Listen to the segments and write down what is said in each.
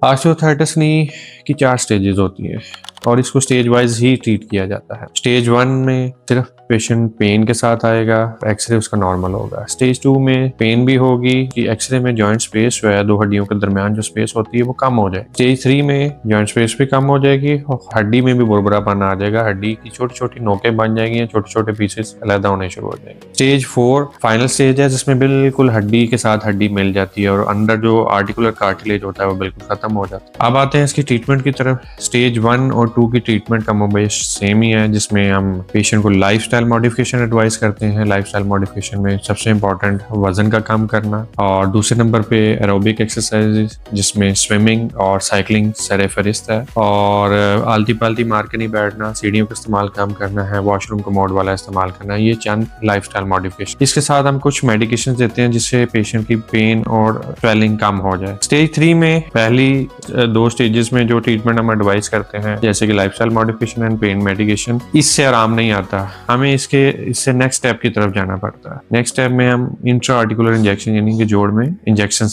Osteoarthritis नी की 4 stages होती हैं और इसको स्टेज वाइज ही ट्रीट किया जाता है। स्टेज 1 में सिर्फ पेशेंट पेन के साथ आएगा, एक्सरे उसका नॉर्मल होगा। स्टेज 2 में पेन भी होगी कि एक्सरे में जॉइंट स्पेस जो है, दो हड्डियों के दरमियान जो स्पेस होती है वो कम हो जाए। स्टेज 3 में जॉइंट स्पेस भी कम हो जाएगी और हड्डी में भी बुरबुरापन आ जाएगा, हड्डी की छोटी छोटी नोकें बन जाएंगी, छोटे छोटे पीसेस अलग होने शुरू हो जाएंगे। स्टेज 4 फाइनल स्टेज है जिसमें बिल्कुल हड्डी के साथ हड्डी मिल जाती है और अंदर जो आर्टिकुलर कार्टिलेज होता है वो बिल्कुल खत्म हो जाता है। अब आते हैं इसकी ट्रीटमेंट की तरफ। स्टेज 1 और 2 की ट्रीटमेंट का मोबाइश सेम ही है, जिसमें हम पेशेंट को लाइफस्टाइल मॉडिफिकेशन एडवाइस करते हैं। लाइफस्टाइल मॉडिफिकेशन में सबसे इंपॉर्टेंट वजन का कम करना और दूसरे नंबर पे एरोबिक एक्सरसाइज जिसमें स्विमिंग और साइकिलिंग सरफहरिस्त है, और आलती पालती मार के नहीं बैठना, सीढ़ियों का इस्तेमाल कम करना है, वॉशरूम कमोड वाला इस्तेमाल करना है। ये चंद लाइफस्टाइल मॉडिफिकेशन। इसके साथ हम कुछ मेडिकेशन देते हैं जिससे पेशेंट की पेन और स्वेलिंग कम हो जाए। स्टेज 3 में पहली 2 स्टेजेस में जो ट्रीटमेंट हम एडवाइस करते हैं जैसे कि lifestyle modification and pain medication, इससे आराम नहीं आता, हमें इससे नेक्स्ट स्टेप की तरफ जाना पड़ता है। नेक्स्ट स्टेप में हम इंट्रा आर्टिकुलर इंजेक्शन यानी कि जोड़ में इंजेक्शन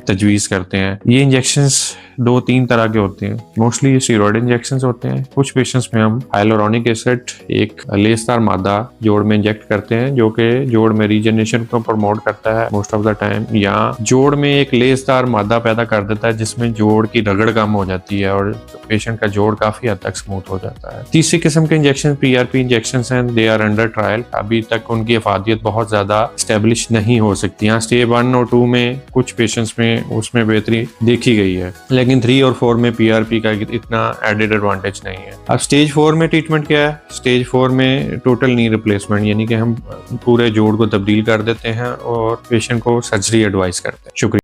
तजवीज करते हैं। ये इंजेक्शन 2-3 तरह के होते हैं। मोस्टली ये स्टेरॉइड इंजेक्शन होते हैं। कुछ पेशेंट्स में हम हाइलुरोनिक एसिड, एक लेसदार मादा जोड़ में इंजेक्ट करते हैं जो कि जोड़ में रीजनरेशन को प्रमोट करता है मोस्ट ऑफ द टाइम, या जोड़ में एक लेसदार मादा पैदा कर देता है जिसमें जोड़ की रगड़ कम हो जाती है और पेशेंट का जोड़ काफी हद तक स्मूथ हो जाता है। तीसरी किस्म के इंजेक्शन PRP इंजेक्शन हैं, दे आर अंडर ट्रायल। अभी तक उनकी अफादियत बहुत ज्यादा स्टेब्लिश नहीं हो सकती। यहाँ स्टेज 1 और 2 में कुछ पेशेंट्स में उसमें बेहतरी देखी गई है, लेकिन 3 और 4 में PRP का इतना एडेड एडवांटेज नहीं है। अब स्टेज 4 में ट्रीटमेंट क्या है? स्टेज 4 में टोटल नी रिप्लेसमेंट यानी कि हम पूरे जोड़ को तब्दील कर देते हैं और पेशेंट को सर्जरी एडवाइस करते हैं। शुक्रिया।